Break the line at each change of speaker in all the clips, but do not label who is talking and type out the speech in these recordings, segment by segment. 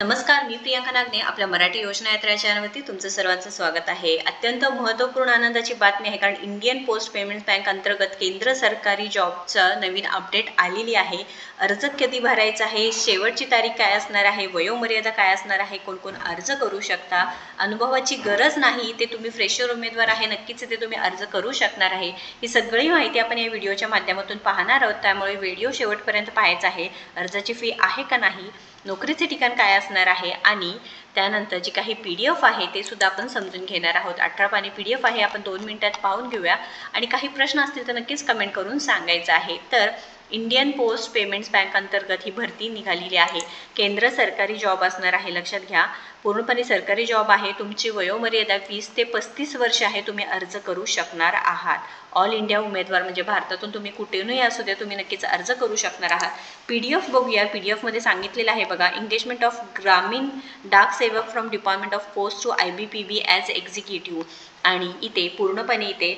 नमस्कार, मी प्रियांका नागने आपल्या मराठी योजना यात्रा चॅनलवरती तुमचं सर्वांचं स्वागत आहे। अत्यंत महत्त्वपूर्ण आनंदाची बातमी आहे, कारण इंडियन पोस्ट पेमेंट्स बँक अंतर्गत केंद्र सरकारी जॉबचा नवीन अपडेट आलेली आहे। अर्ज कधी भरायचा आहे, शेवटची तारीख काय असणार आहे, वयोमर्यादा काय असणार आहे, कोण कोण अर्ज करू शकता, अनुभवाची गरज नाही, ते तुम्ही फ्रेशर उमेदवार आहे नक्कीच ते तुम्ही अर्ज करू शकणार आहे। ही सगळी माहिती आपण या व्हिडिओच्या माध्यमातून पाहणार आहोत, त्यामुळे व्हिडिओ शेवटपर्यंत पाहायचा आहे। अर्जाची फी आहे का नाही, नोकरीचे ठिकाण काय असणार आहे आणि त्यानंतर जी काही PDF आहे ते सुद्धा आपण समजून घेणार आहोत। 18 पानी PDF आहे, आपण 2 मिनिटात पाहून घेऊया आणि काही प्रश्न असतील तर नक्कीच कमेंट करून सांगायचं आहे। तर इंडियन पोस्ट पेमेंट्स बँक अंतर्गत ही भरती निघालेली आहे। केंद्र सरकारी जॉब असणार आहे, लक्षात घ्या। पूर्णपणे सरकारी जॉब आहे। तुमची वयोमर्यादा 20 ते 35 वर्ष आहे, तुम्ही अर्ज करू शकणार आहात। ऑल इंडिया उमेदवार म्हणजे भारतातून तुम्ही कुठेही असू द्या, तुम्ही नक्कीच अर्ज करू शकणार आहात। PDF बघूया। PDF मध्ये सांगितलेलं आहे बघा, engagement of Gramin Dak Sevak from department of post to IBPB as executive. आणि इथे पूर्णपणे इथे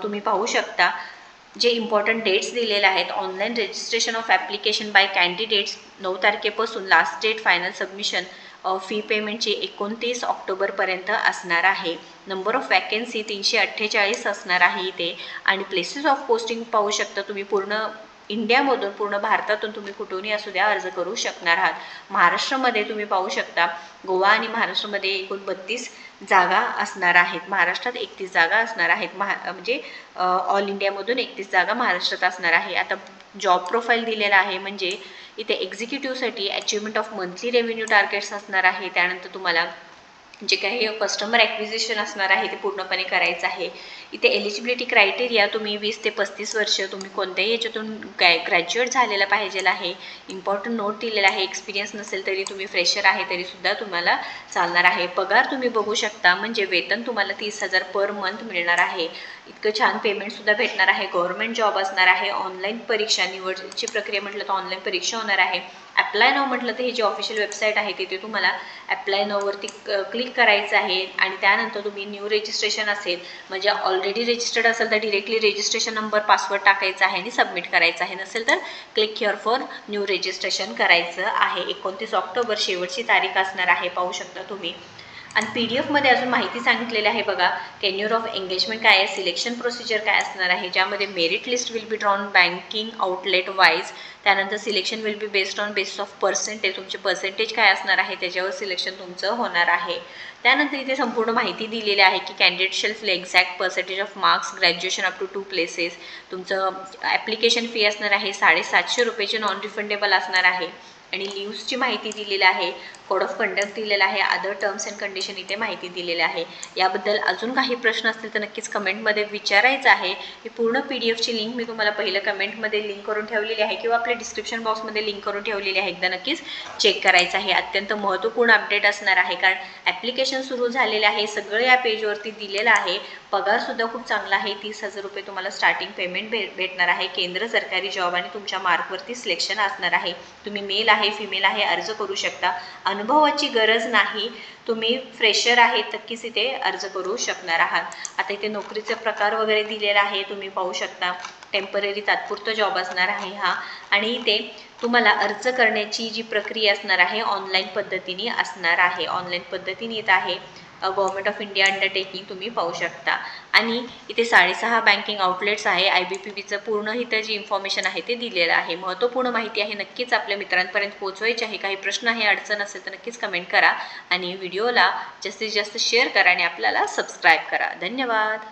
तुम्ही पाहू शकता जे इम्पॉर्टंट डेट्स दिलेले आहेत। Online registration of application by candidates 9 तारखेपासून, last date final submission fee पेमेंटची 29 ऑक्टोबरपर्यंत असणार आहे। नंबर ऑफ वॅकन्सी 348 असणार आहे इथे। आणि प्लेसेस ऑफ पोस्टिंग पाहू शकता तुम्ही, पूर्ण इंडियामधून, पूर्ण भारतातून तुम्ही कुठूनही असू द्या अर्ज करू शकणार आहात। महाराष्ट्रामध्ये तुम्ही पाहू शकता, गोवा आणि महाराष्ट्रामध्ये एकूण 32 जागा असणार आहेत। महाराष्ट्रात 31 जागा असणार आहेत। म्हणजे ऑल इंडियामधून 31 जागा महाराष्ट्रात असणार आहे। आता जॉब प्रोफाईल दिलेला आहे, म्हणजे इथे एक्झिक्युटिव्हसाठी achievement of monthly revenue targets असणार आहे। त्यानंतर तुम्हाला जे काही कस्टमर ॲक्विजिशन असणार आहे ते पूर्णपणे करायचं आहे। इथे एलिजिबिलिटी क्रायटेरिया, तुम्ही 20 ते 35 वर्ष, तुम्ही कोणत्याही याच्यातून ग्रॅज्युएट झालेला पाहिजे आहे। इम्पॉर्टंट नोट दिलेला आहे, एक्सपिरियन्स नसेल तरी तुम्ही फ्रेशर आहे तरीसुद्धा तुम्हाला चालणार आहे। पगार तुम्ही बघू शकता, म्हणजे वेतन तुम्हाला 30,000 पर मंथ मिळणार आहे। इतकं छान पेमेंटसुद्धा भेटणार आहे। गव्हर्नमेंट जॉब असणार आहे। ऑनलाईन परीक्षा, निवडची प्रक्रिया म्हटलं तर ऑनलाईन परीक्षा होणार आहे। ॲप्लाय नाव म्हटलं तर हे जी ऑफिशियल वेबसाईट आहे तिथे तुम्हाला ॲप्लाय नाववरती क्लिक करायचं आहे। आणि त्यानंतर तुम्ही न्यू रजिस्ट्रेशन असेल, म्हणजे ऑलरेडी रजिस्टर्ड असेल तर डिरेक्टली रजिस्ट्रेशन नंबर, पासवर्ड टाकायचा आहे आणि सबमिट करायचं आहे। नसेल तर click here for new registration करायचं आहे। 29 ऑक्टोबर शेवटची तारीख असणार आहे, पाहू शकता तुम्ही। आणि PDF मध्ये अजून माहिती सांगितलेली आहे बघा, टेन्युअर ऑफ एंगेजमेंट काय आहे, सिलेक्शन प्रोसिजर काय असणार आहे, ज्यामध्ये merit list will be drawn banking outlet wise. त्यानंतर selection will be based on basis of percentage, तुमचे पर्सेंटेज काय असणार आहे त्याच्यावर सिलेक्शन तुमचं होणार आहे। त्यानंतर इथे संपूर्ण माहिती दिलेली आहे की candidate shall fill exact percentage of marks, graduation up to 2 places. तुमचं ॲप्लिकेशन फी असणार आहे 750 रुपयाची, नॉन रिफंडेबल असणार आहे। आणि लिव्हची माहिती दिलेली आहे, कोड ऑफ कंडक्ट दिलेला आहे, अदर टर्म्स अँड कंडिशन इथे माहिती दिलेली आहे। याबद्दल अजून काही प्रश्न असतील तर नक्कीच कमेंटमध्ये विचारायचं आहे। ही पूर्ण PDFची लिंक मी तुम्हाला पहिलं कमेंटमध्ये लिंक करून ठेवलेली आहे किंवा आपल्या डिस्क्रिप्शन बॉक्समध्ये लिंक करून ठेवलेली आहे, एकदा नक्कीच चेक करायचं आहे। अत्यंत महत्त्वपूर्ण अपडेट असणार आहे, कारण ॲप्लिकेशन सुरू झालेले आहे, सगळं या पेजवरती दिलेलं आहे। पगारसुद्धा खूप चांगला आहे, 30,000 रुपये तुम्हाला स्टार्टिंग पेमेंट भेटणार आहे। केंद्र सरकारी जॉब आणि तुमच्या मार्कवरती सिलेक्शन असणार आहे। तुम्ही मेल आहे, फिमेल आहे, अर्ज करू शकता। अनुभवाची गरज नाही, तुम्ही फ्रेशर आहे नक्कीच इथे अर्ज करू शकणार आहात। आता इथे नोकरीचे प्रकार वगैरे दिलेला आहे, तुम्ही पाहू शकता। टेम्पररी, तात्पुरता जॉब असणार आहे हा। आणि इथे तुम्हाला अर्ज करण्याची जी प्रक्रिया असणार आहे ऑनलाईन पद्धतीने असणार आहे। ऑनलाईन पद्धतीने येत आहे, गव्हर्नमेंट ऑफ इंडिया अंडरटेकिंग, तुम्ही पाहू शकता। आणि इथे 6.5 बँकिंग आउटलेट्स आहे। IBPBचं पूर्ण इथं जी इन्फॉर्मेशन आहे ते दिलेलं आहे। महत्त्वपूर्ण माहिती आहे, नक्कीच आपल्या मित्रांपर्यंत पोहोचवायची आहे। काही प्रश्न आहे, अडचण असेल तर नक्कीच कमेंट करा आणि व्हिडिओला जास्तीत जास्त शेअर करा आणि आपल्याला सबस्क्राईब करा। धन्यवाद।